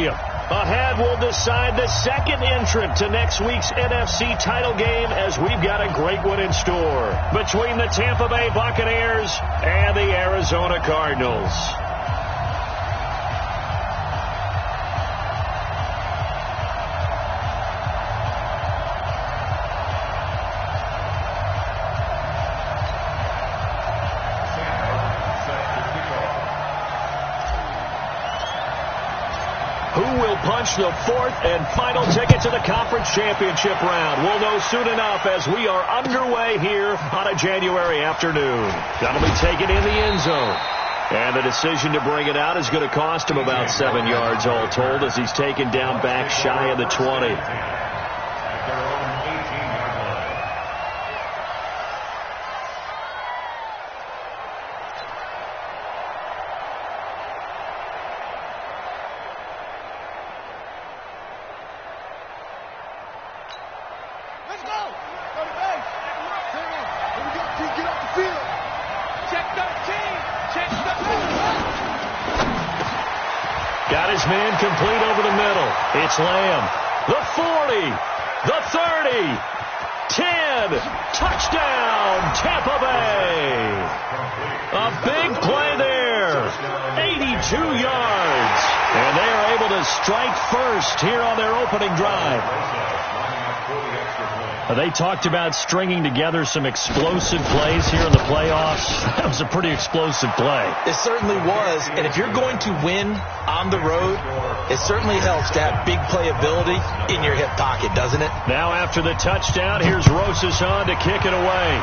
Stadium. Ahead, we'll decide the second entrant to next week's NFC title game as we've got a great one in store between the Tampa Bay Buccaneers and the Arizona Cardinals. Punch the fourth and final ticket to the conference championship round. We'll know soon enough as we are underway here on a January afternoon. That'll be taken in the end zone. And the decision to bring it out is going to cost him about 7 yards all told as he's taken down back shy of the 20. Got his man complete over the middle. It's Lamb. The 40. The 30. 10. Touchdown, Tampa Bay. A big play there. 82 yards. And they are able to strike first here on their opening drive. They talked about stringing together some explosive plays here in the playoffs. That was a pretty explosive play. It certainly was. And if you're going to win on the road, it certainly helps to have big playability in your hip pocket, doesn't it? Now after the touchdown, here's Rosas on to kick it away.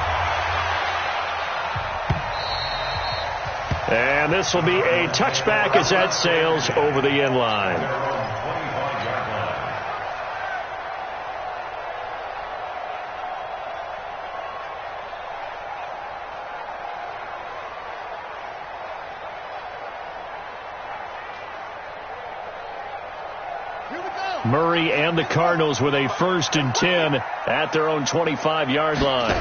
And this will be a touchback as that sails over the end line. Murray and the Cardinals with a 1st and 10 at their own 25-yard line.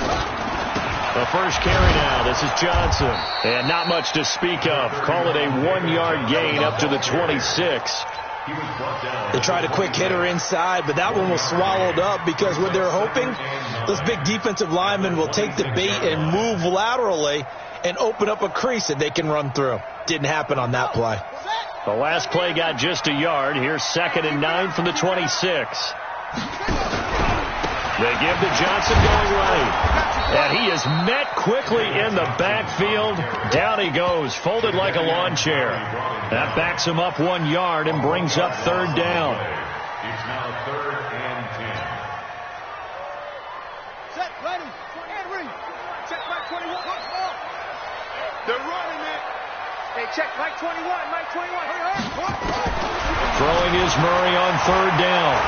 The first carry now. This is Johnson. And not much to speak of. Call it a 1-yard gain up to the 26. They tried a quick hitter inside, but that one was swallowed up because what they're hoping, those big defensive linemen will take the bait and move laterally and open up a crease that they can run through. Didn't happen on that play. The last play got just a yard. Here's 2nd and 9 from the 26. They give to Johnson going right. And he is met quickly in the backfield. Down he goes, folded like a lawn chair. That backs him up 1 yard and brings up 3rd down. It's now 3rd and 10. Set, ready, and read. Check back 21. They're running it. Hey, check Mike 21, Mike 21. Throwing is Murray on 3rd down.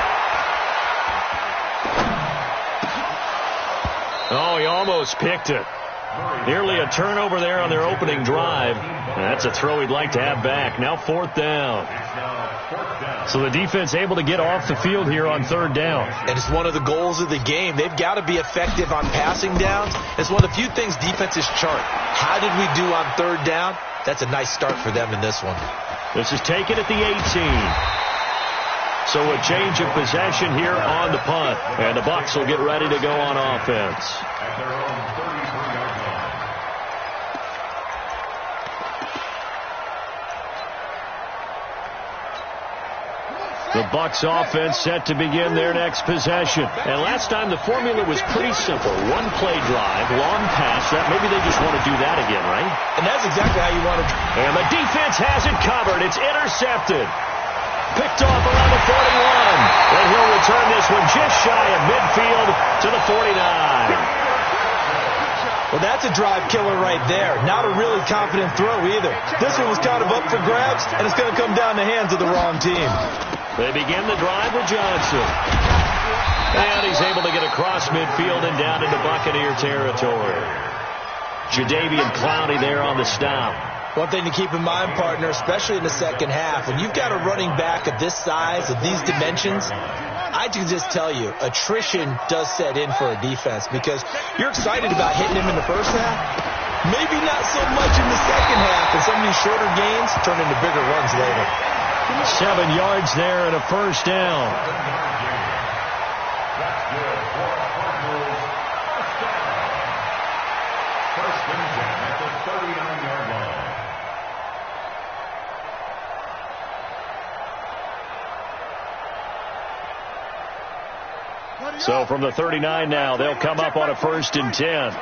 Oh, he almost picked it. Nearly a turnover there on their opening drive. That's a throw he'd like to have back. Now 4th down. So the defense able to get off the field here on 3rd down. And it's one of the goals of the game. They've got to be effective on passing downs. It's one of the few things defenses chart. How did we do on 3rd down? That's a nice start for them in this one. This is taken at the 18. So a change of possession here on the punt. And the Bucs will get ready to go on offense. At their own 33-yard line. The Bucs offense set to begin their next possession. And last time the formula was pretty simple. 1 play drive, long pass. That maybe they just want to do that again, right? And that's exactly how you want to. And the defense has it covered. It's intercepted. Picked off around the 41. And he'll return this one just shy of midfield to the 49. Well, that's a drive killer right there. Not a really confident throw either. This one was kind of up for grabs, and it's going to come down the hands of the wrong team. They begin the drive with Johnson. And he's able to get across midfield and down into Buccaneer territory. Jadeveon Clowney there on the stop. One thing to keep in mind, partner, especially in the second half, when you've got a running back of this size, of these dimensions, I can just tell you, attrition does set in for a defense because you're excited about hitting him in the first half. Maybe not so much in the second half, and some of these shorter gains turn into bigger runs later. 7 yards there and a first down. That's good for Cardinals. First and 10 at the 39-yard line. So from the 39 now, they'll come up on a 1st and 10.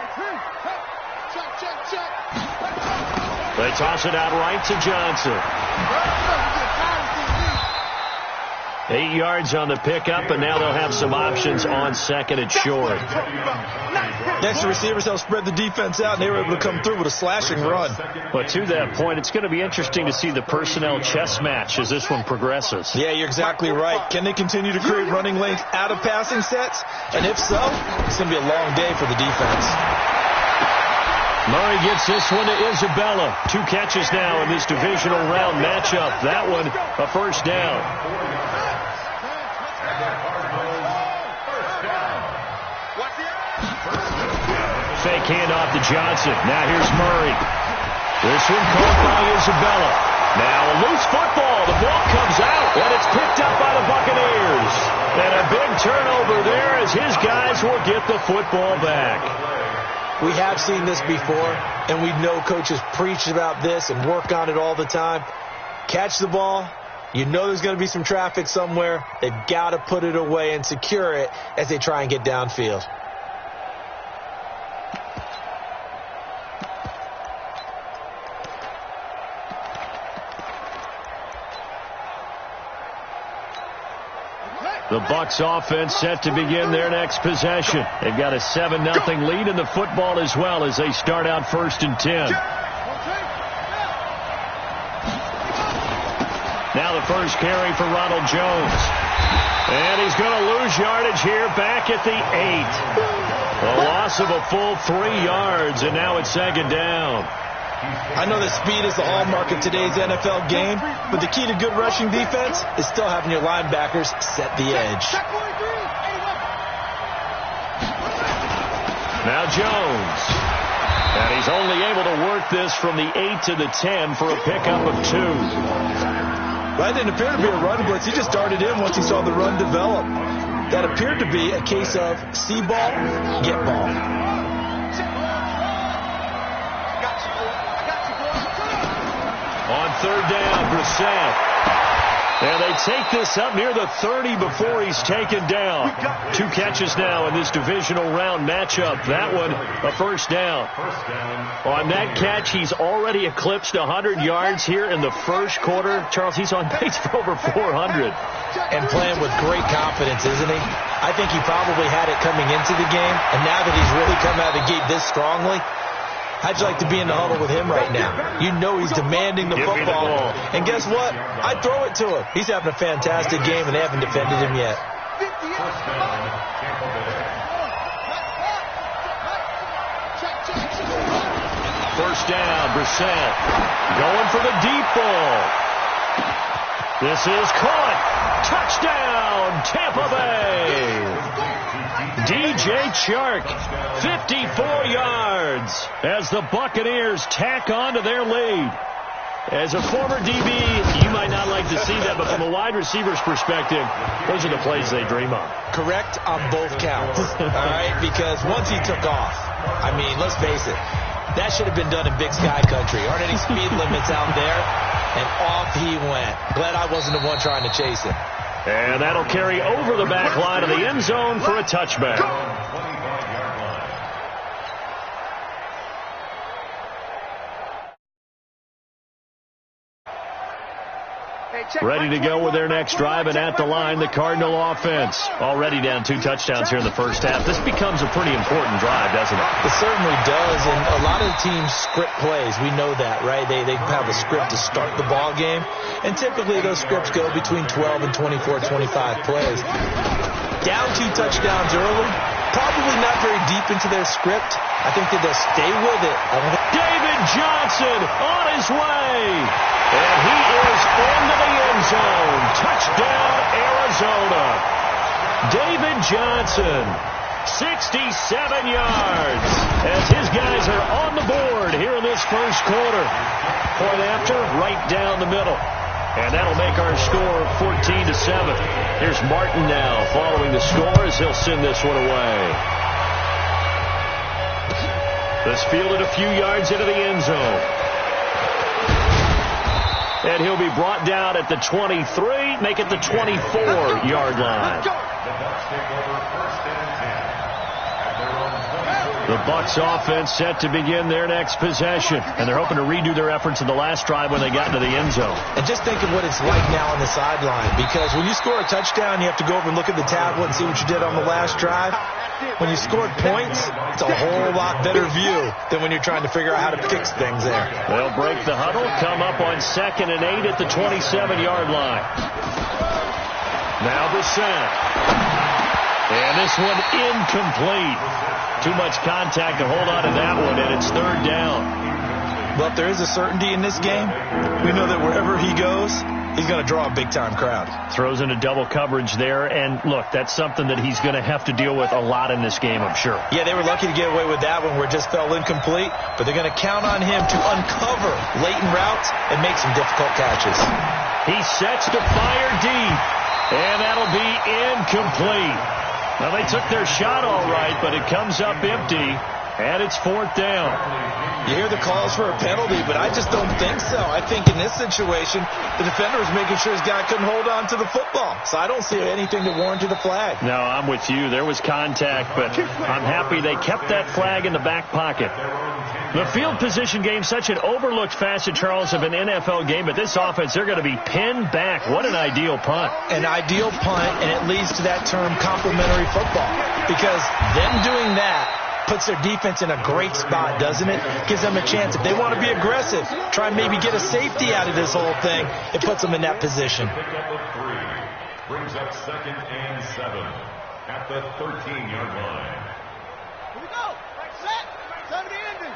They toss it out right to Johnson. 8 yards on the pickup, and now they'll have some options on 2nd and short. Next, the receivers help spread the defense out, and they were able to come through with a slashing run. But to that point, it's going to be interesting to see the personnel chess match as this one progresses. Yeah, you're exactly right. Can they continue to create running lanes out of passing sets? And if so, it's going to be a long day for the defense. Murray gets this one to Isabella. 2 catches now in this divisional round matchup. That one, a first down. Fake handoff to Johnson. Now here's Murray. This one caught by Isabella. Now a loose football. The ball comes out, and it's picked up by the Buccaneers. And a big turnover there as his guys will get the football back. We have seen this before, and we know coaches preach about this and work on it all the time. Catch the ball. You know there's going to be some traffic somewhere. They've got to put it away and secure it as they try and get downfield. The Bucs offense set to begin their next possession. They've got a 7-0 lead in the football as well as they start out 1st and 10. Now the first carry for Ronald Jones. And he's going to lose yardage here back at the 8. A loss of a full 3 yards, and now it's 2nd down. I know that speed is the hallmark of today's NFL game, but the key to good rushing defense is still having your linebackers set the edge. Now Jones. And he's only able to work this from the 8 to the 10 for a pickup of 2. That didn't appear to be a run blitz. He just darted in once he saw the run develop. That appeared to be a case of see ball, get ball. On 3rd down, Brissett. And they take this up near the 30 before he's taken down. 2 catches now in this divisional round matchup. That one, a first down. On that catch, he's already eclipsed 100 yards here in the first quarter. Charles, he's on pace for over 400. And playing with great confidence, isn't he? I think he probably had it coming into the game. And now that he's really come out of the gate this strongly, how'd you like to be in the huddle with him right now? You know he's demanding the football. And guess what? I'd throw it to him. He's having a fantastic game, and they haven't defended him yet. First down, Brissett. Going for the deep ball. This is caught. Touchdown, Tampa Bay. DJ Chark, 54 yards as the Buccaneers tack on to their lead. As a former DB, you might not like to see that, but from a wide receiver's perspective, those are the plays they dream of. Correct on both counts, all right? Because once he took off, I mean, let's face it, that should have been done in Big Sky Country. Aren't any speed limits out there? And off he went. Glad I wasn't the one trying to chase him. And that'll carry over the back line of the end zone for a touchback. Ready to go with their next drive, and at the line, the Cardinal offense. Already down 2 touchdowns here in the first half. This becomes a pretty important drive, doesn't it? It certainly does, and a lot of the teams script plays. We know that, right? They have a script to start the ball game, and typically those scripts go between 12 and 24, 25 plays. Down 2 touchdowns early, probably not very deep into their script. I think that they'll stay with it. David Johnson on his way. And he is into the end zone. Touchdown, Arizona. David Johnson, 67 yards, as his guys are on the board here in this first quarter. Point after, right down the middle. And that'll make our score 14-7. Here's Martin now following the score as he'll send this one away. This fielded a few yards into the end zone. And he'll be brought down at the 23, make it the 24-yard line. The Bucs offense set to begin their next possession. And they're hoping to redo their efforts in the last drive when they got into the end zone. And just think of what it's like now on the sideline. Because when you score a touchdown, you have to go over and look at the tablet and see what you did on the last drive. When you scored points, it's a whole lot better view than when you're trying to figure out how to fix things there. They'll break the huddle, come up on 2nd and 8 at the 27-yard line. Now the snap. And this one incomplete. Too much contact to hold on to that one, and it's 3rd down. Well, if there is a certainty in this game, we know that wherever he goes, he's going to draw a big-time crowd. Throws into double coverage there, and look, that's something that he's going to have to deal with a lot in this game, I'm sure. Yeah, they were lucky to get away with that one where it just fell incomplete, but they're going to count on him to uncover latent routes and make some difficult catches. He sets to fire deep, and that'll be incomplete. Now, they took their shot all right, but it comes up empty, and it's 4th down. You hear the calls for a penalty, but I just don't think so. I think in this situation, the defender was making sure his guy couldn't hold on to the football. So I don't see anything that warranted a flag. No, I'm with you. There was contact, but I'm happy they kept that flag in the back pocket. The field position game, such an overlooked facet, Charles, of an NFL game, but this offense, they're going to be pinned back. What an ideal punt. An ideal punt, and it leads to that term complementary football. Because them doing that puts their defense in a great spot, doesn't it? Gives them a chance. If they want to be aggressive, try and maybe get a safety out of this whole thing, it puts them in that position. Brings up 2nd and 7 at the 13-yard line. Here we go. Right, set. Time to end it.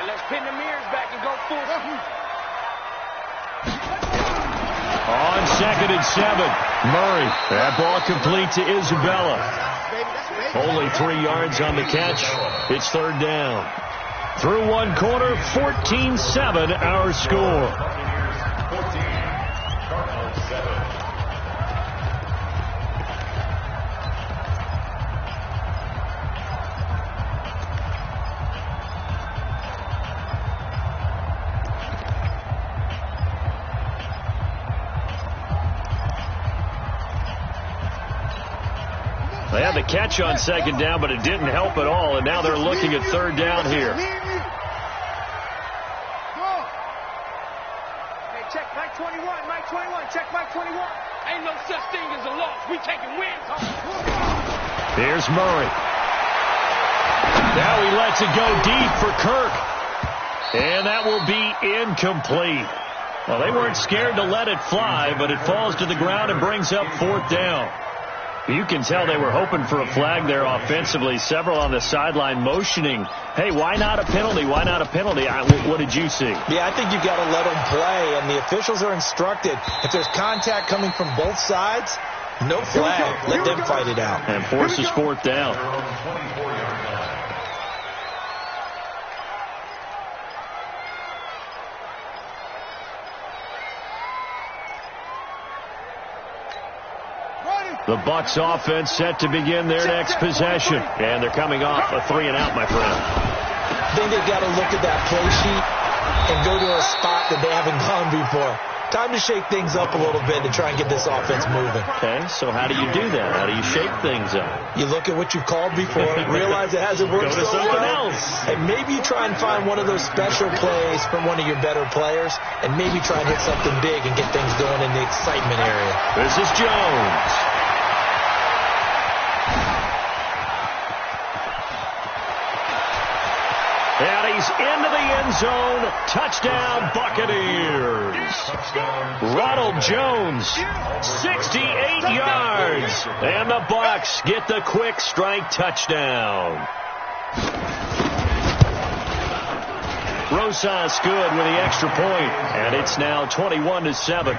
And let's pin the mirrors back and go full speed. On 2nd and 7, Murray. That ball complete to Isabella. Only 3 yards on the catch. It's 3rd down. Through one quarter, 14-7 our score. 14, Cardinals 7. They had the catch on 2nd down, but it didn't help at all, and now they're looking at 3rd down here. Hey, check Mike 21, Mike 21, check Mike 21. Ain't no such thing as a loss. We taking wins home. Here's Murray. Now he lets it go deep for Kirk. And that will be incomplete. Well, they weren't scared to let it fly, but it falls to the ground and brings up 4th down. You can tell they were hoping for a flag there offensively. Several on the sideline motioning, hey, why not a penalty? Why not a penalty? What did you see? Yeah, I think you've got to let them play, and the officials are instructed. If there's contact coming from both sides, no flag. Let them fight it out. And forces 4th down. The Bucs offense set to begin their next possession. And they're coming off a 3-and-out, my friend. I think they've got to look at that play sheet and go to a spot that they haven't gone before. Time to shake things up a little bit to try and get this offense moving. Okay, so how do you do that? How do you shake things up? You look at what you've called before, realize it hasn't worked Go to so something well, else. and maybe you try and find one of those special plays from one of your better players, and maybe try and hit something big and get things going in the excitement area. This is Jones. And he's into the end zone. Touchdown, Buccaneers. Ronald Jones, 68 yards. And the Bucs get the quick strike touchdown. Rosas good with the extra point, and it's now 21-7.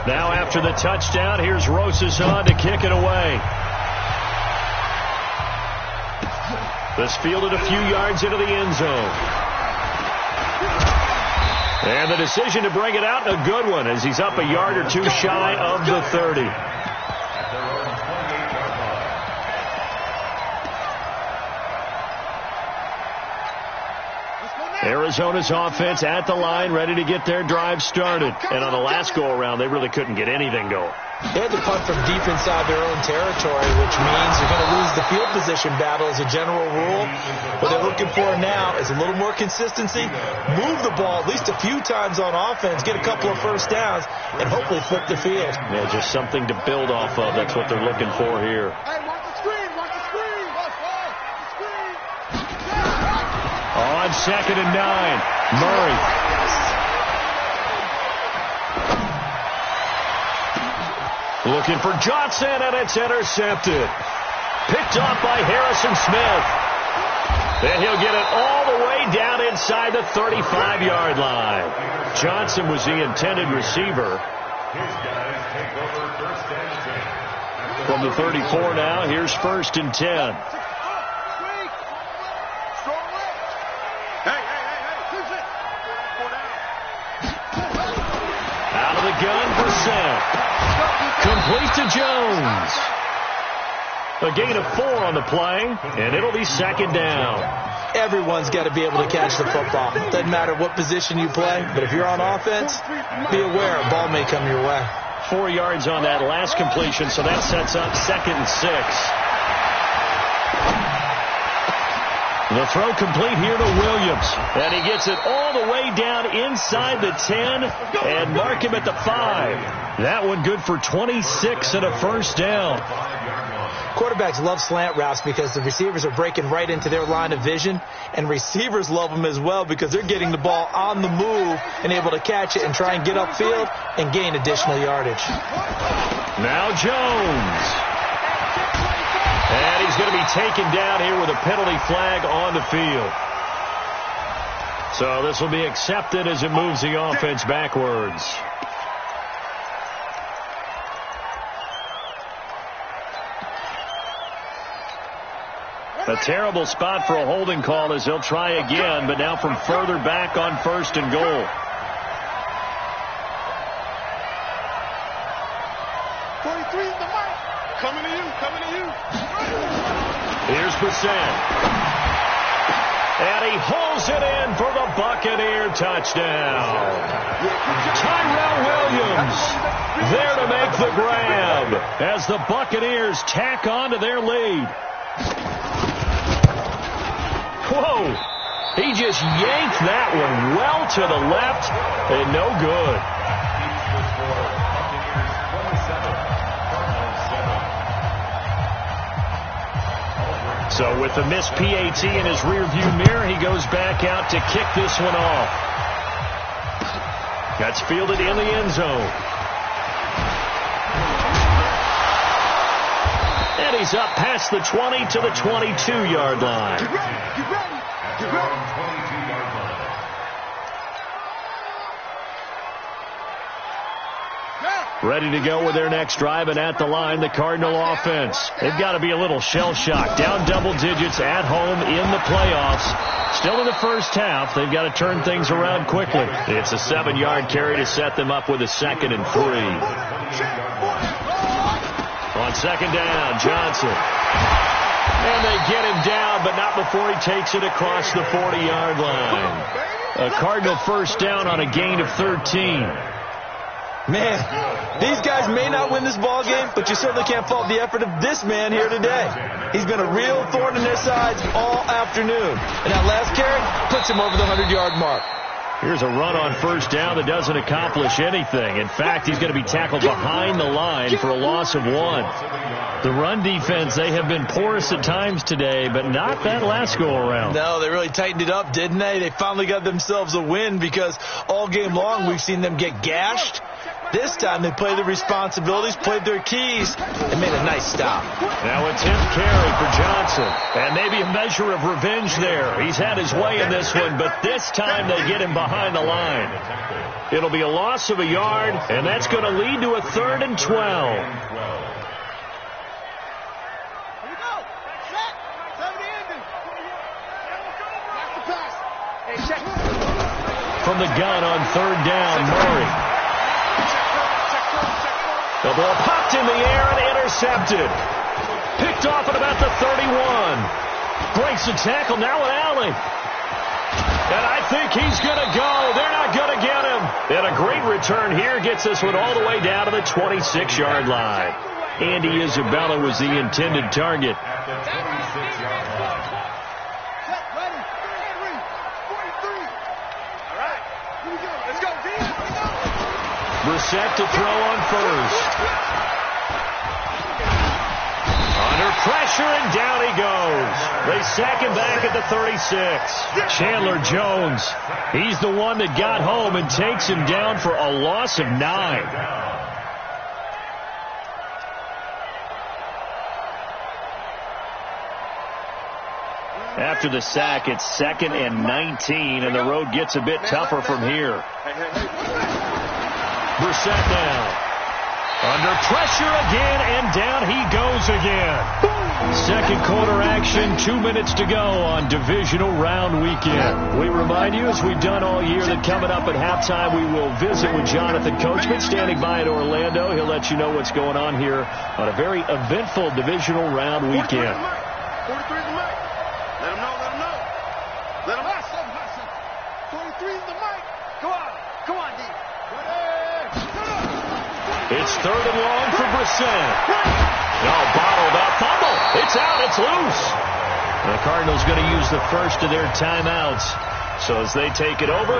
Now after the touchdown, here's Rosas on to kick it away. This fielded a few yards into the end zone. And the decision to bring it out, a good one, as he's up a yard or two shy of the 30. Arizona's offense at the line, ready to get their drive started. And on the last go-around, they really couldn't get anything going. They had to punt from deep inside their own territory, which means they're going to lose the field position battle as a general rule. What they're looking for now is a little more consistency, move the ball at least a few times on offense, get a couple of first downs, and hopefully flip the field. Yeah, just something to build off of. That's what they're looking for here. Hey, watch the screen, watch the screen. On 2nd and 9, Murray. Looking for Johnson, and it's intercepted. Picked off by Harrison Smith. And he'll get it all the way down inside the 35-yard line. Johnson was the intended receiver. From the 34 now, here's 1st and 10. Out of the gun for Seth. Complete to Jones. A gain of 4 on the play, and it'll be 2nd down. Everyone's got to be able to catch the football. Doesn't matter what position you play, but if you're on offense, be aware a ball may come your way. 4 yards on that last completion, so that sets up 2nd and 6. The throw complete here to Williams. And he gets it all the way down inside the 10 and mark him at the 5. That one good for 26 and a first down. Quarterbacks love slant routes because the receivers are breaking right into their line of vision, and receivers love them as well because they're getting the ball on the move and able to catch it and try and get upfield and gain additional yardage. Now Jones. And he's going to be taken down here with a penalty flag on the field. So this will be accepted as it moves the offense backwards. A terrible spot for a holding call as they'll try again, but now from further back on 1st and goal. Coming to you, coming to you. Here's Brissett. And he hauls it in for the Buccaneer touchdown. Tyrell Williams there to make the grab as the Buccaneers tack on to their lead. Whoa! He just yanked that one well to the left and no good. So with the missed PAT in his rearview mirror, he goes back out to kick this one off. That's fielded in the end zone. And he's up past the 20 to the 22-yard line. Get ready, get ready, get ready. Ready to go with their next drive, and at the line, the Cardinal offense. They've got to be a little shell-shocked. Down double digits at home in the playoffs. Still in the first half. They've got to turn things around quickly. It's a 7-yard carry to set them up with a 2nd and 3. On 2nd down, Johnson. And they get him down, but not before he takes it across the 40-yard line. A Cardinal first down on a gain of 13. Man, these guys may not win this ball game, but you certainly can't fault the effort of this man here today. He's been a real thorn in their sides all afternoon. And that last carry puts him over the 100-yard mark. Here's a run on first down that doesn't accomplish anything. In fact, he's going to be tackled behind the line for a loss of 1. The run defense, they have been porous at times today, but not that last go-around. No, they really tightened it up, didn't they? They finally got themselves a win because all game long we've seen them get gashed. This time they played the responsibilities, played their keys, and made a nice stop. Now a 10th carry for Johnson. And maybe a measure of revenge there. He's had his way in this one, but this time they get him behind the line. It'll be a loss of a yard, and that's going to lead to a 3rd and 12. from the gun on third down. Murray. The ball popped in the air and intercepted. Picked off at about the 31. Breaks the tackle now with Allen. And I think he's going to go. They're not going to get him. And a great return here gets this one all the way down to the 26-yard line. Andy Isabella was the intended target. Brissett to throw on first. Under pressure, and down he goes. They sack him back at the 36. Chandler Jones, he's the one that got home and takes him down for a loss of 9. After the sack, it's 2nd and 19, and the road gets a bit tougher from here. Brissett now. Under pressure again, and down he goes again. Second quarter action, 2 minutes to go on Divisional Round weekend. We remind you, as we've done all year, that coming up at halftime, we will visit with Jonathan Coachman, standing by in Orlando. He'll let you know what's going on here on a very eventful Divisional Round weekend. 43 is the mic. Let him know, let him know. Let him know. 43 is the mic. Go on. Come on, D. It's 3rd and long for Brissett. No, bottled up. Fumble. It's out. It's loose. The Cardinals going to use the first of their timeouts. So as they take it over,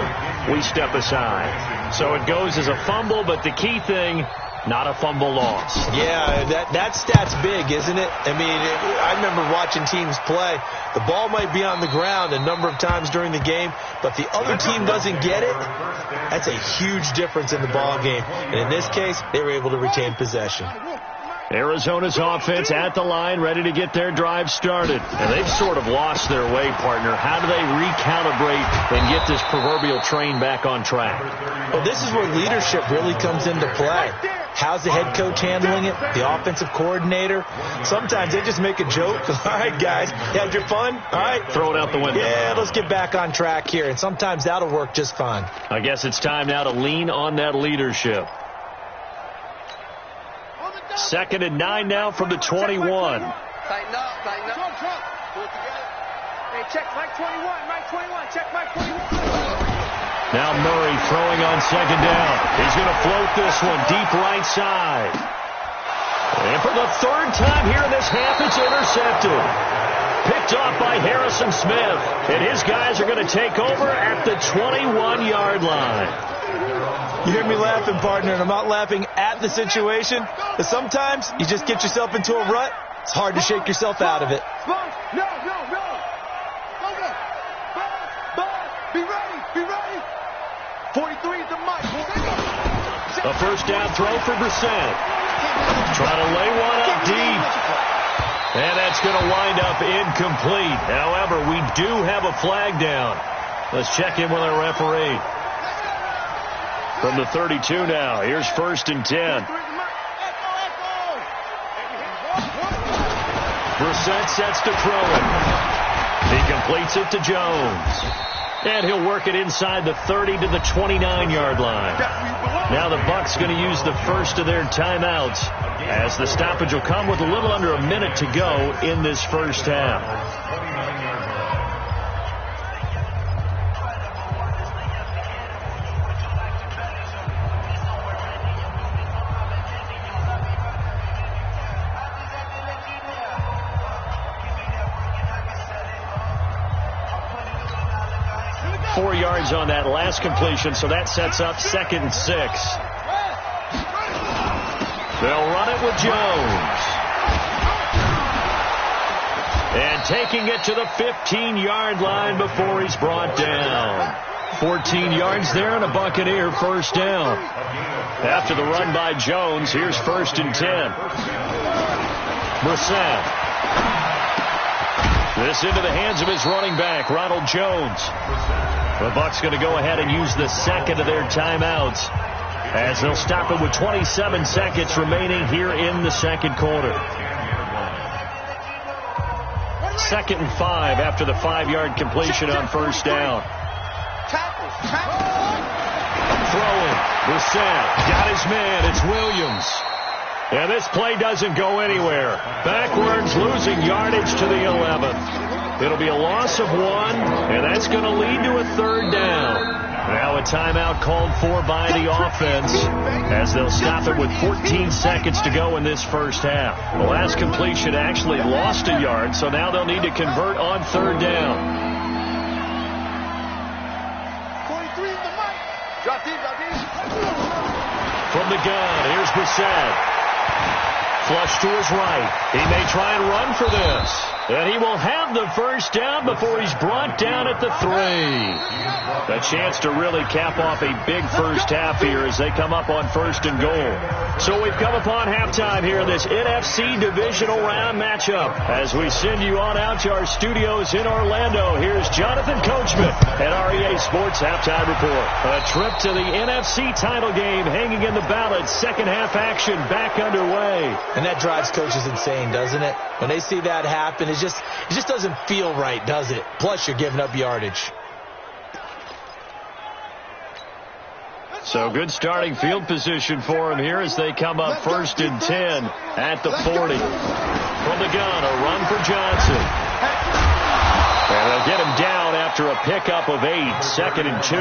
we step aside. So it goes as a fumble, but the key thing, not a fumble loss. Yeah, that stat's big, isn't it? I mean, I remember watching teams play. The ball might be on the ground a number of times during the game, but the other team doesn't get it. That's a huge difference in the ball game. And in this case, they were able to retain possession. Arizona's offense at the line, ready to get their drive started. And they've sort of lost their way, partner. How do they recalibrate and get this proverbial train back on track? Well, this is where leadership really comes into play. How's the head coach handling it? The offensive coordinator? Sometimes they just make a joke. All right, guys, you had your fun? All right. Throw it out the window. Yeah, let's get back on track here. And sometimes that'll work just fine. I guess it's time now to lean on that leadership. 2nd and 9 now from the 21. Tighten up, tighten up. Pull it together. Hey, check Mike 21, Mike 21, check Mike 21. Now Murray throwing on 2nd down. He's going to float this one deep right side. And for the 3rd time here in this half, it's intercepted. Picked off by Harrison Smith. And his guys are going to take over at the 21-yard line. You hear me laughing, partner, and I'm not laughing at the situation. But sometimes you just get yourself into a rut. It's hard to shake yourself out of it. No. Be ready. 43 is the mic. A first down throw for Brissett. Trying to lay one up deep. And that's going to wind up incomplete. However, we do have a flag down. Let's check in with our referee. From the 32 now, here's 1st and 10. Brissett sets to throw it. He completes it to Jones. And he'll work it inside the 30 to the 29-yard line. Now the Bucs going to use the first of their timeouts, as the stoppage will come with a little under a minute to go in this first half. 4 yards on that last completion, so that sets up 2nd and 6. They'll run it with Jones. And taking it to the 15-yard line before he's brought down. 14 yards there and a Buccaneer first down. After the run by Jones, here's 1st and 10. Brissett. This into the hands of his running back, Ronald Jones. The Bucs going to go ahead and use the second of their timeouts, as they'll stop it with 27 seconds remaining here in the second quarter. 2nd and 5 after the 5-yard completion on first down. Brissett got his man. It's Williams. And this play doesn't go anywhere. Backwards, losing yardage to the 11th. It'll be a loss of 1, and that's going to lead to a third down. Now a timeout called for by the offense as they'll stop it with 14 seconds to go in this first half. The last completion actually lost a yard, so now they'll need to convert on third down. 23 in the mic. Drop these. From the gun, here's Brissett. Flush to his right. He may try and run for this. And he will have the first down before he's brought down at the 3. A chance to really cap off a big first half here as they come up on first and goal. So we've come upon halftime here in this NFC Divisional Round matchup. As we send you on out to our studios in Orlando, here's Jonathan Coachman at REA Sports Halftime Report. A trip to the NFC title game hanging in the balance. Second half action back underway. And that drives coaches insane, doesn't it? When they see that happen, it just doesn't feel right, does it? Plus, you're giving up yardage. So good starting field position for him here as they come up first and 10 at the 40. From the gun, a run for Johnson. And they'll get him down after a pickup of 8, second and 2.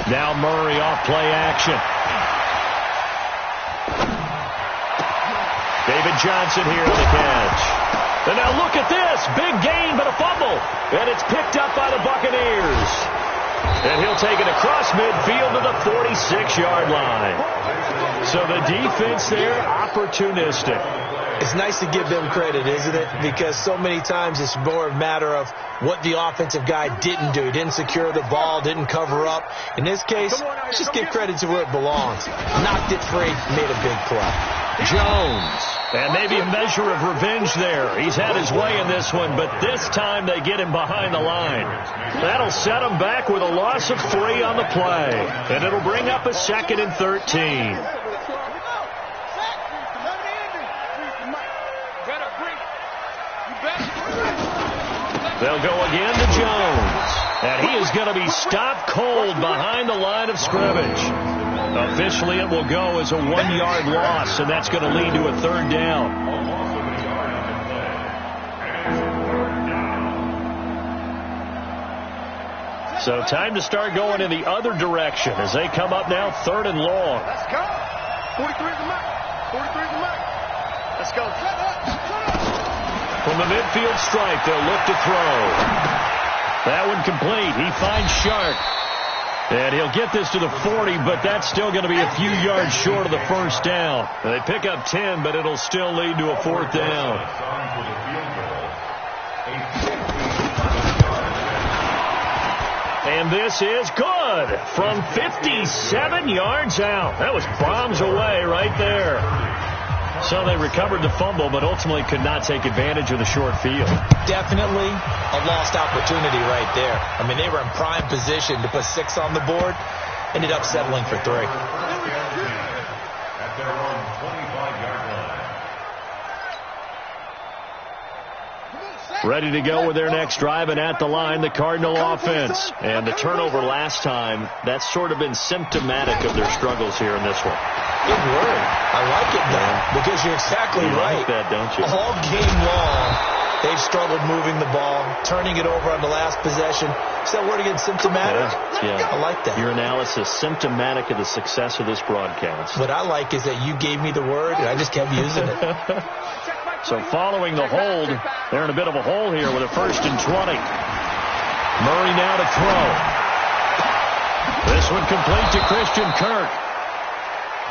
Now Murray off play action. David Johnson here on the catch. And now look at this. Big gain, but a fumble. And it's picked up by the Buccaneers. And he'll take it across midfield to the 46-yard line. So the defense there, opportunistic. It's nice to give them credit, isn't it? Because so many times it's more a matter of what the offensive guy didn't do. He didn't secure the ball, didn't cover up. In this case, just give credit to where it belongs. Knocked it free, made a big play. Jones. And maybe a measure of revenge there. He's had his way in this one, but this time they get him behind the line. That'll set him back with a loss of 3 on the play. And it'll bring up a second and 13. They'll go again to Jones. And he is going to be stopped cold behind the line of scrimmage. Officially, it will go as a 1-yard loss, and that's going to lead to a third down. So time to start going in the other direction as they come up now third and long. Let's go. 43 is the mark. 43 is the mark. Let's go. From the midfield stripe, they'll look to throw. That one complete. He finds Sharp. And he'll get this to the 40, but that's still going to be a few yards short of the first down. They pick up 10, but it'll still lead to a fourth down. And this is good from 57 yards out. That was bombs away right there. So they recovered the fumble, but ultimately could not take advantage of the short field. Definitely a lost opportunity right there. I mean, they were in prime position to put 6 on the board. Ended up settling for 3. At their own 25-yard line. Ready to go with their next drive, and at the line, the Cardinal offense. And the turnover last time, that's sort of been symptomatic of their struggles here in this one. Good word. I like it, though, because you're exactly right. Like that, don't you? All game long, they've struggled moving the ball, turning it over on the last possession. Is that word again, symptomatic? Yeah. I like that. Your analysis, symptomatic of the success of this broadcast. What I like is that you gave me the word, and I just kept using it. So following the hold, they're in a bit of a hole here with a first and 20. Murray now to throw. This one complete to Christian Kirk.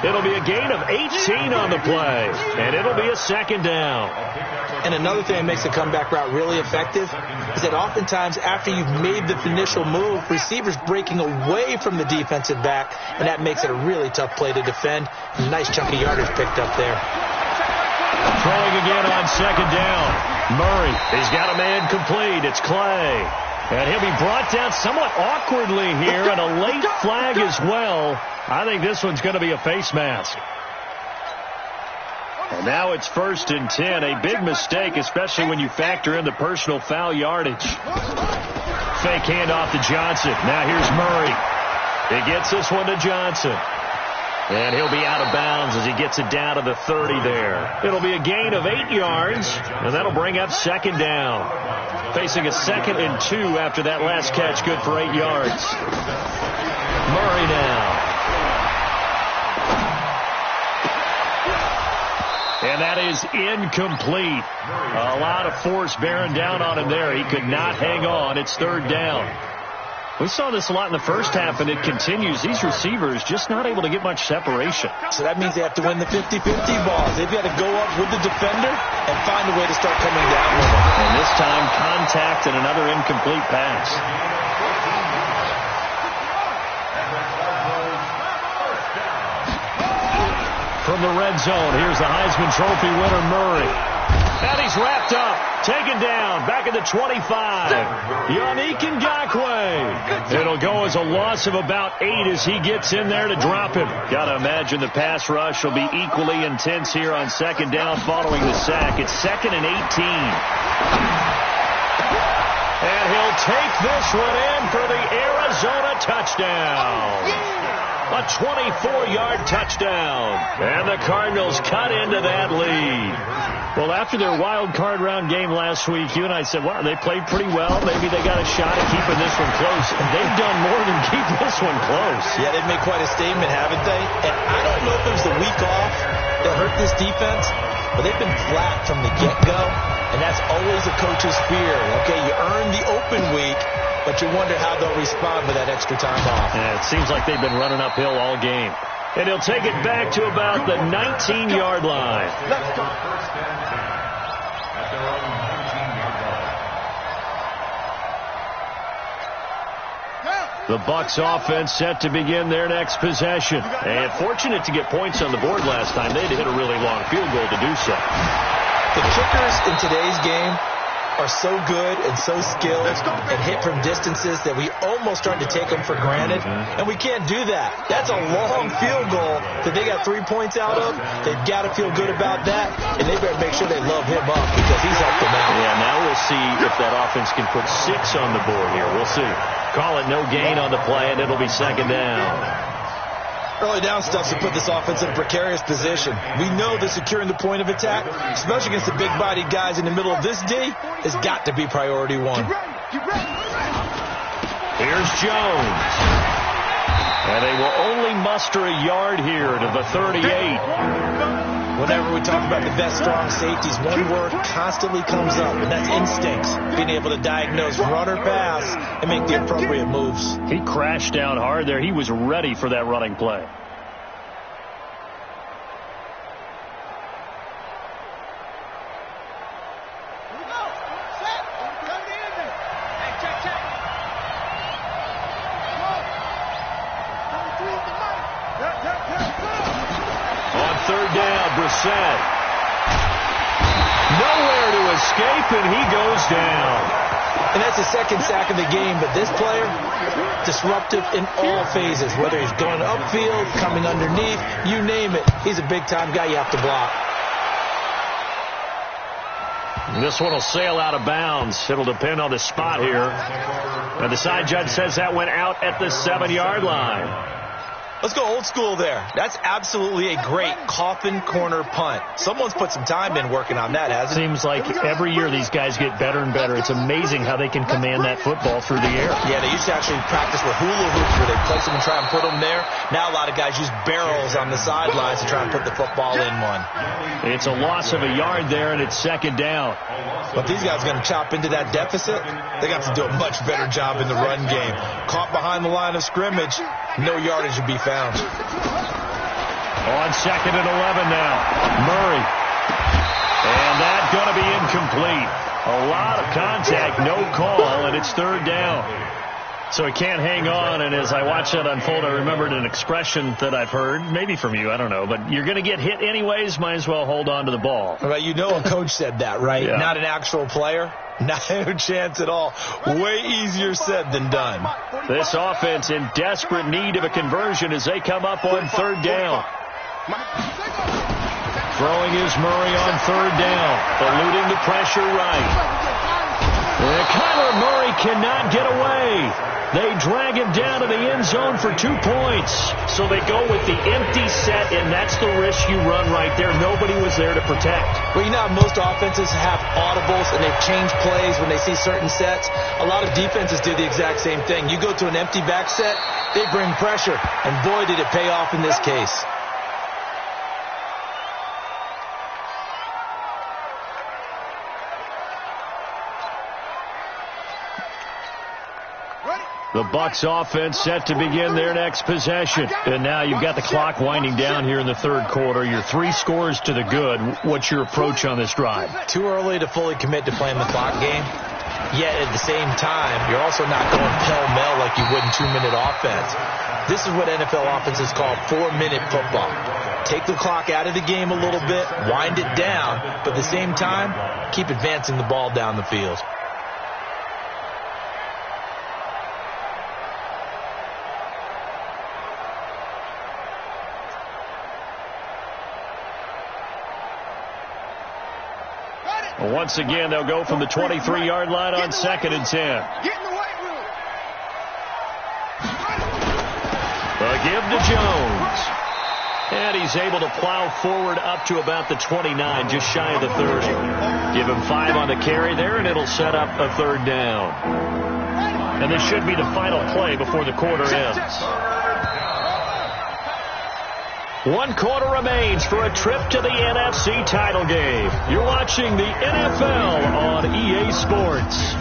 It'll be a gain of 18 on the play, and it'll be a second down. And another thing that makes the comeback route really effective is that oftentimes after you've made the initial move, receivers breaking away from the defensive back, and that makes it a really tough play to defend. A nice chunk of yardage picked up there. Throwing again on second down. Murray, he's got a man complete. It's Clay. And he'll be brought down somewhat awkwardly here, and a late flag as well. I think this one's going to be a face mask. And now it's 1st and 10. A big mistake, especially when you factor in the personal foul yardage. Fake handoff to Johnson. Now here's Murray. He gets this one to Johnson. And he'll be out of bounds as he gets it down to the 30 there. It'll be a gain of 8 yards, and that'll bring up 2nd down. Facing a 2nd and 2 after that last catch, good for 8 yards. Murray now. And that is incomplete. A lot of force bearing down on him there. He could not hang on. It's 3rd down. We saw this a lot in the first half, and it continues. These receivers just not able to get much separation. So that means they have to win the 50-50 balls. They've got to go up with the defender and find a way to start coming down with him. And this time, contact and another incomplete pass. From the red zone, here's the Heisman Trophy winner, Murray. And he's wrapped up, taken down, back at the 25. Yannick Ngakoue. It'll go as a loss of about 8 as he gets in there to drop him. Got to imagine the pass rush will be equally intense here on 2nd down following the sack. It's 2nd and 18. And he'll take this one in for the Arizona touchdown. A 24-yard touchdown. And the Cardinals cut into that lead. Well, after their wild card round game last week, you and I said, wow, they played pretty well. Maybe they got a shot at keeping this one close. And they've done more than keep this one close. Yeah, they've made quite a statement, haven't they? And I don't know if it was the week off that hurt this defense, but they've been flat from the get-go. And that's always a coach's fear. Okay, you earn the open week, but you wonder how they'll respond with that extra time off. Yeah, it seems like they've been running uphill all game. And he'll take it back to about the 19-yard line. Let's go 1st and 10 at their own 19-yard line. The Bucs offense set to begin their next possession. And fortunate to get points on the board last time. They had to hit a really long field goal to do so. The kickers in today's game are so good and so skilled and hit from distances that we almost start to take them for granted. And we can't do that. That's a long field goal that they got 3 points out of. They've got to feel good about that, and they better make sure they love him up because he's helped them out. Yeah, now we'll see if that offense can put 6 on the board here. We'll see. Call it no gain on the play, and it'll be 2nd down. Early down stuff to put this offense in a precarious position. We know that securing the point of attack, especially against the big-bodied guys in the middle of this D, has got to be priority 1. Here's Jones. And they will only muster a yard here to the 38. Whenever we talk about the best strong safeties, one word constantly comes up, and that's instincts. Being able to diagnose run or pass and make the appropriate moves. He crashed down hard there. He was ready for that running play. Nowhere to escape, and he goes down. And that's the 2nd sack of the game, but this player, disruptive in all phases, whether he's going upfield, coming underneath, you name it. He's a big-time guy you have to block. This one will sail out of bounds. It'll depend on the spot here. And the side judge says that went out at the 7-yard line. Let's go old school there. That's absolutely a great coffin corner punt. Someone's put some time in working on that, hasn't it? Seems like every year these guys get better and better. It's amazing how they can command that football through the air. Yeah, they used to actually practice with hula hoops where they place them and try and put them there. Now a lot of guys use barrels on the sidelines to try and put the football in one. It's a loss of a yard there, and it's 2nd down. But these guys are going to chop into that deficit. They got to do a much better job in the run game. Caught behind the line of scrimmage, no yardage would be found. On 2nd and 11 now. Murray. And that's going to be incomplete. A lot of contact, no call, and it's 3rd down. So he can't hang on, and as I watch that unfold, I remembered an expression that I've heard, maybe from you, I don't know, but you're going to get hit anyways, might as well hold on to the ball. Well, you know a coach said that, right? Yeah. Not an actual player. No chance at all. Way easier said than done. This offense in desperate need of a conversion as they come up on 3rd down. Throwing is Murray on third down. Eluding the pressure right. Kyler Murray cannot get away. They drag him down to the end zone for 2 points. So they go with the empty set, and that's the risk you run right there. Nobody was there to protect. Well, you know how most offenses have audibles, and they've changed plays when they see certain sets. A lot of defenses do the exact same thing. You go to an empty back set, they bring pressure, and boy, did it pay off in this case. The Bucs offense set to begin their next possession. And now you've got the clock winding down here in the third quarter. You're 3 scores to the good. What's your approach on this drive? Too early to fully commit to playing the clock game. Yet at the same time, you're also not going pell-mell like you would in 2-minute offense. This is what NFL offenses call 4-minute football. Take the clock out of the game a little bit, wind it down, but at the same time, keep advancing the ball down the field. Once again, they'll go from the 23-yard line on 2nd and 10. Get in the weight room. A give to Jones. And he's able to plow forward up to about the 29, just shy of the 30. Give him 5 on the carry there, and it'll set up a 3rd down. And this should be the final play before the quarter ends. 1 quarter remains for a trip to the NFC title game. You're watching the NFL on EA Sports.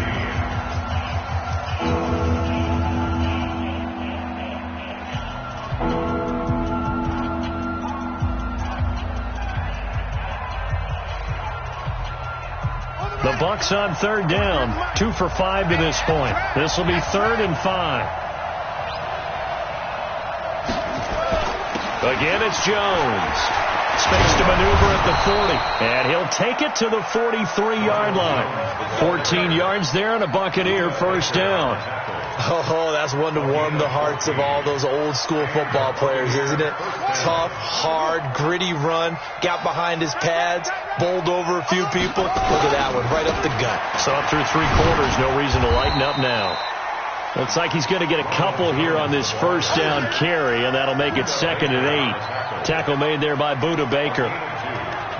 The Bucs on 3rd down, 2 for 5 to this point. This will be 3rd and 5. Again, it's Jones. Space to maneuver at the 40. And he'll take it to the 43-yard line. 14 yards there and a Buccaneer 1st down. Oh, that's one to warm the hearts of all those old-school football players, isn't it? Tough, hard, gritty run. Got behind his pads, bowled over a few people. Look at that one, right up the gut. So up through 3 quarters, no reason to lighten up now. Looks like he's going to get a couple here on this 1st down carry, and that'll make it 2nd and 8. Tackle made there by Budda Baker.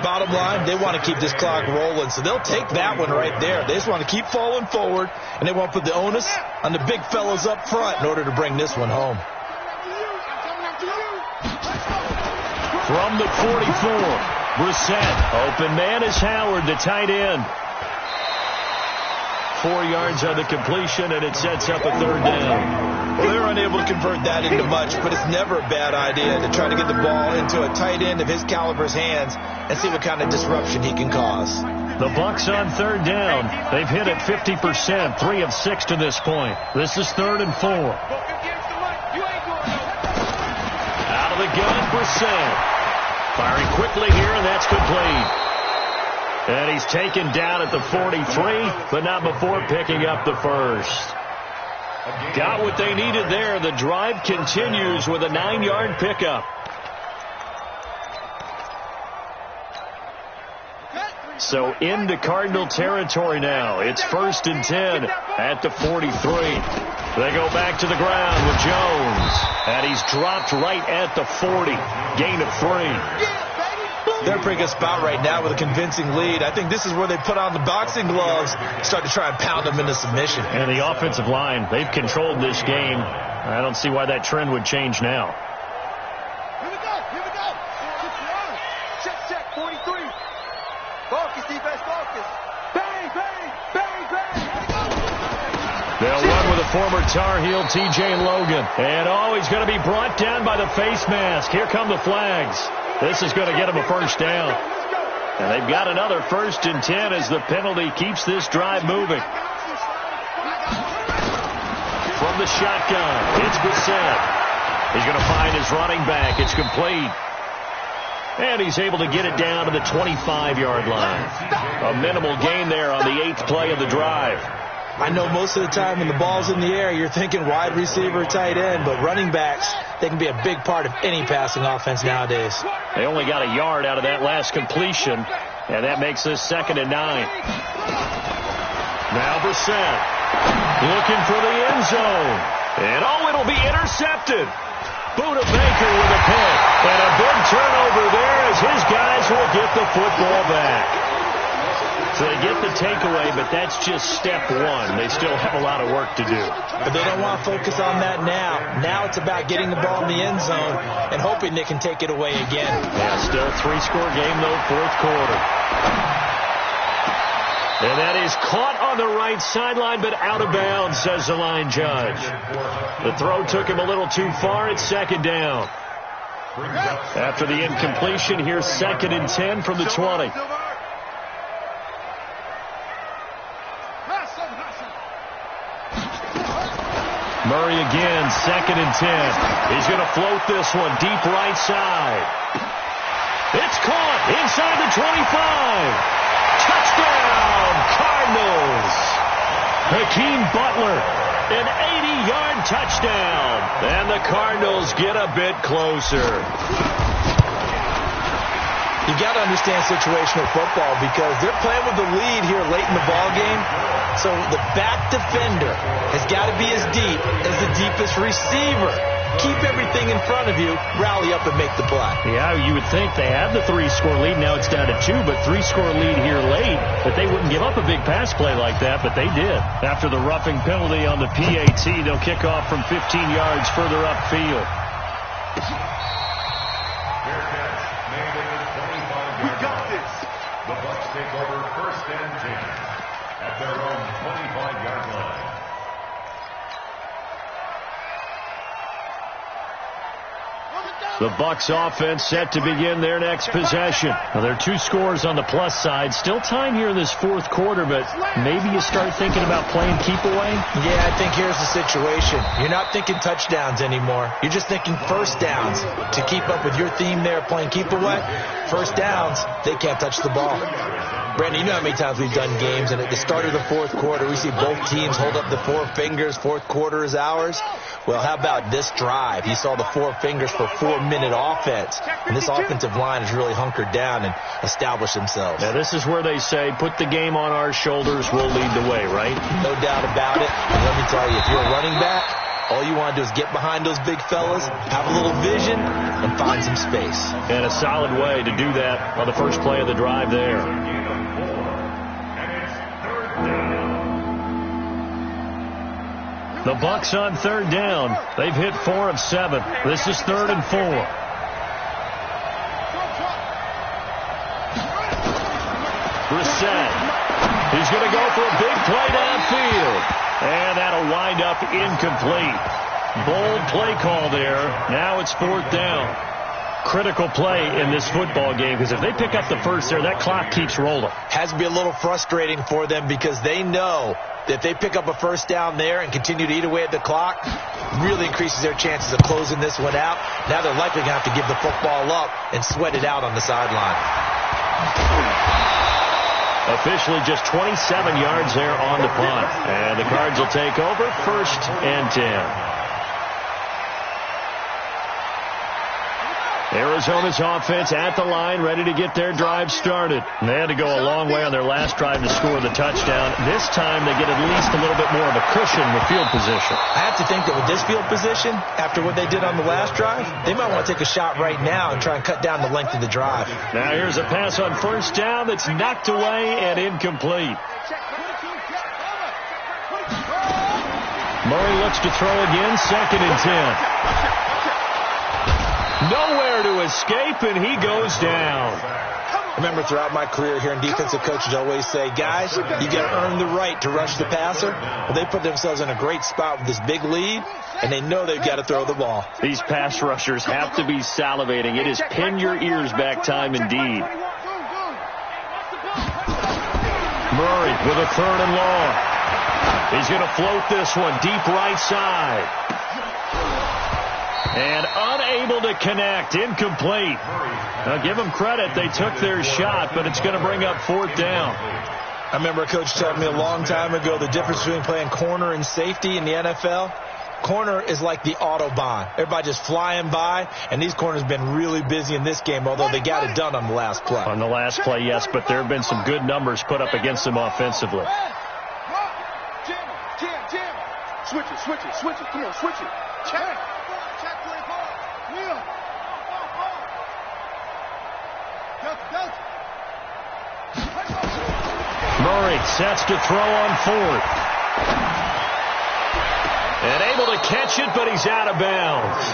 Bottom line, they want to keep this clock rolling, so they'll take that one right there. They just want to keep falling forward, and they want to put the onus on the big fellas up front in order to bring this one home. From the 44, Brissett. Open man is Howard, the tight end. 4 yards on the completion, and it sets up a 3rd down. Well, they're unable to convert that into much, but it's never a bad idea to try to get the ball into a tight end of his caliber's hands and see what kind of disruption he can cause. The Bucs on 3rd down. They've hit it 50%, 3 of 6 to this point. This is 3rd and 4. Out of the gun, Brissett. Firing quickly here, and that's complete. And he's taken down at the 43, but not before picking up the 1st. Got what they needed there. The drive continues with a 9-yard pickup. So into Cardinal territory now. It's 1st and 10 at the 43. They go back to the ground with Jones. And he's dropped right at the 40. Gain of 3. They're pretty good spot right now with a convincing lead. I think this is where they put on the boxing gloves, start to try and pound them into submission. And the offensive line, they've controlled this game. I don't see why that trend would change now. Here we go. Check, 43. Focus, defense, focus. Bang, bang, bang, bang. They'll run with a former Tar Heel, T.J. Logan. And he's going to be brought down by the face mask. Here come the flags. This is going to get him a 1st down. And they've got another 1st and 10 as the penalty keeps this drive moving. From the shotgun, it's Brissett. He's going to find his running back. It's complete. And he's able to get it down to the 25-yard line. A minimal gain there on the 8th play of the drive. I know most of the time when the ball's in the air, you're thinking wide receiver, tight end, but running backs, they can be a big part of any passing offense nowadays. They only got a yard out of that last completion, and that makes this 2nd and 9. Now Brissett looking for the end zone. And it'll be intercepted. Buda Baker with a pick. And a big turnover there as his guys will get the football back. So they get the takeaway, but that's just step one. They still have a lot of work to do. But they don't want to focus on that now. Now it's about getting the ball in the end zone and hoping they can take it away again. Yeah, still 3-score game, though, 4th quarter. And that is caught on the right sideline, but out of bounds, says the line judge. The throw took him a little too far. It's 2nd down. After the incompletion, here's 2nd and 10 from the 20. Murray again, 2nd and 10. He's going to float this one deep right side. It's caught inside the 25. Touchdown, Cardinals. Hakeem Butler, an 80-yard touchdown. And the Cardinals get a bit closer. You got to understand situational football because they're playing with the lead here late in the ball game. So the back defender has got to be as deep as the deepest receiver. Keep everything in front of you, rally up and make the play. Yeah, you would think they have the 3-score lead. Now it's down to 2, but 3-score lead here late. But they wouldn't give up a big pass play like that, but they did. After the roughing penalty on the PAT, they'll kick off from 15 yards further upfield. We got this. The Bucs take over 1st and 10 at their own 25-yard line. The Bucs offense set to begin their next possession. Well, there are 2 scores on the plus side. Still time here in this 4th quarter, but maybe you start thinking about playing keep away? Yeah, I think here's the situation. You're not thinking touchdowns anymore. You're just thinking first downs. To keep up with your theme there, playing keep away, first downs, they can't touch the ball. Brandon, you know how many times we've done games, and at the start of the 4th quarter, we see both teams hold up the 4 fingers, 4th quarter is ours. Well, how about this drive? You saw the 4 fingers for 4-minute offense, and this offensive line has really hunkered down and established themselves. Now, this is where they say, put the game on our shoulders, we'll lead the way, right? No doubt about it. And let me tell you, if you're a running back, all you want to do is get behind those big fellas, have a little vision, and find some space. And a solid way to do that on the first play of the drive there. The Bucs on 3rd down. They've hit 4 of 7. This is 3rd and 4. Brissett. He's going to go for a big play downfield. And that'll wind up incomplete. Bold play call there. Now it's 4th down. Critical play in this football game because if they pick up the first there, that clock keeps rolling. Has to be a little frustrating for them because they know that if they pick up a first down there and continue to eat away at the clock, really increases their chances of closing this one out. Now they're likely going to have to give the football up and sweat it out on the sideline. Officially just 27 yards there on the punt. And the Cards will take over 1st and 10. Arizona's offense at the line, ready to get their drive started. And they had to go a long way on their last drive to score the touchdown. This time they get at least a little bit more of a cushion with field position. I have to think that with this field position, after what they did on the last drive, they might want to take a shot right now and try and cut down the length of the drive. Now here's a pass on 1st down that's knocked away and incomplete. Murray looks to throw again, 2nd and 10. Nowhere to escape, and he goes down. Remember, throughout my career here in defensive coaches always say, guys, you got to earn the right to rush the passer. Well, they put themselves in a great spot with this big lead, and they know they've got to throw the ball. These pass rushers have to be salivating. It is pin your ears back time indeed. Murray with a 3rd and long. He's going to float this one deep right side. And unable to connect, incomplete. Now give them credit, they took their shot, but it's going to bring up 4th down. I remember a coach telling me a long time ago the difference between playing corner and safety in the NFL. Corner is like the Autobahn. Everybody just flying by, and these corners have been really busy in this game, although they got it done on the last play. On the last play, yes, but there have been some good numbers put up against them offensively. Jam. Switch it. Come on, switch it. Check 24. Wheel. Murray sets to throw on fourth. And able to catch it, but he's out of bounds.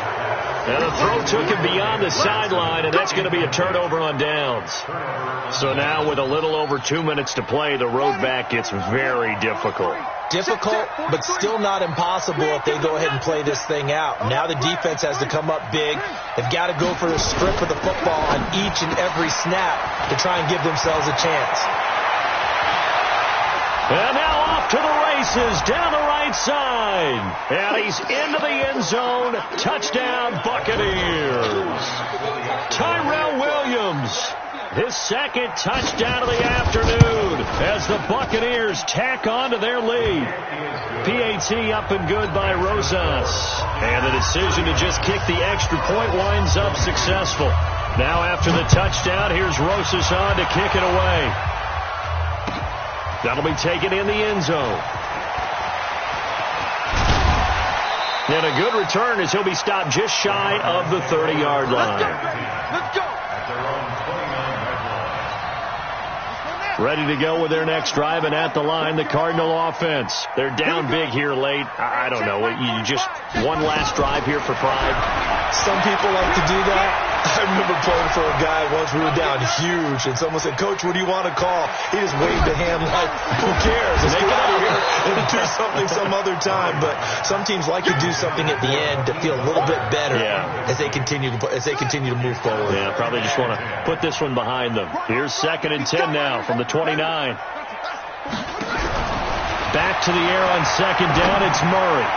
And the throw took him beyond the sideline, and that's going to be a turnover on downs. So now with a little over 2 minutes to play, the road back gets very difficult. Difficult, but still not impossible if they go ahead and play this thing out. Now the defense has to come up big. They've got to go for the strip of the football on each and every snap to try and give themselves a chance. And now off to the races down the right side. And he's into the end zone. Touchdown, Buccaneers. Tyrell Williams, his second touchdown of the afternoon as the Buccaneers tack on to their lead. PAT up and good by Rosas. And the decision to just kick the extra point winds up successful. Now after the touchdown, here's Rosas on to kick it away. That'll be taken in the end zone. And a good return as he'll be stopped just shy of the 30-yard line. Let's go. Ready to go with their next drive, and at the line, the Cardinal offense. They're down big here late. I don't know. You just one last drive here for pride. Some people like to do that. I remember playing for a guy once. We were down huge, and someone said, "Coach, what do you want to call?" He just waved a hand like, "Who cares? Let's get out of here and do something some other time." But some teams like to do something at the end to feel a little bit better as they continue to move forward. Yeah, probably just want to put this one behind them. Here's 2nd and 10 now from the 29. Back to the air on 2nd down. It's Murray.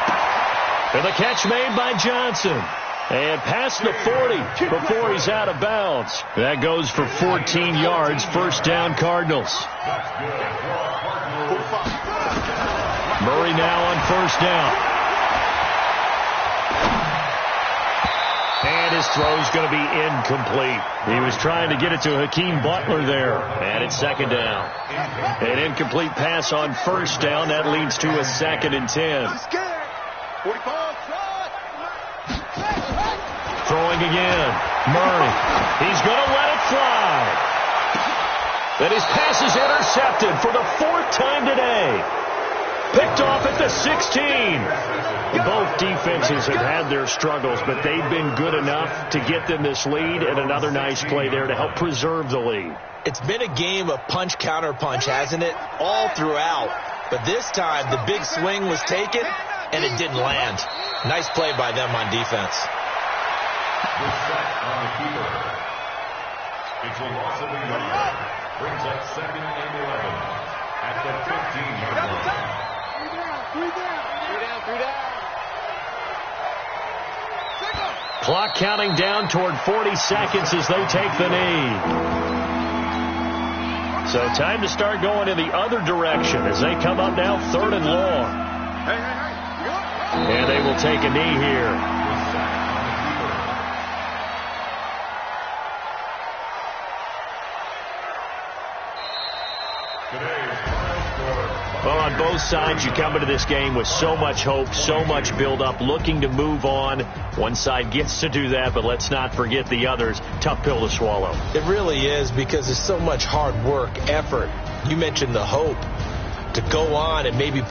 And the catch made by Johnson. And past the 40 before he's out of bounds. That goes for 14 yards. First down, Cardinals. Murray now on first down. And his throw's going to be incomplete. He was trying to get it to Hakeem Butler there. And it's 2nd down. An incomplete pass on first down. That leads to a 2nd and 10. Throwing again. Murray. He's going to let it fly. And his pass is intercepted for the 4th time today. Picked off at the 16. Both defenses have had their struggles, but they've been good enough to get them this lead, and another nice play there to help preserve the lead. It's been a game of punch-counter-punch, hasn't it? All throughout. But this time, the big swing was taken, and it didn't land. Nice play by them on defense. The set on the keeper. It's a loss of a yard. Brings up 2nd and 11 at the 15-yard line. Three down. Clock counting down toward 40 seconds as they take the knee. So time to start going in the other direction as they come up now 3rd and long. And they will take a knee here. Well, on both sides, you come into this game with so much hope, so much build-up, looking to move on. One side gets to do that, but let's not forget the others. Tough pill to swallow. It really is, because there's so much hard work, effort. You mentioned the hope to go on and maybe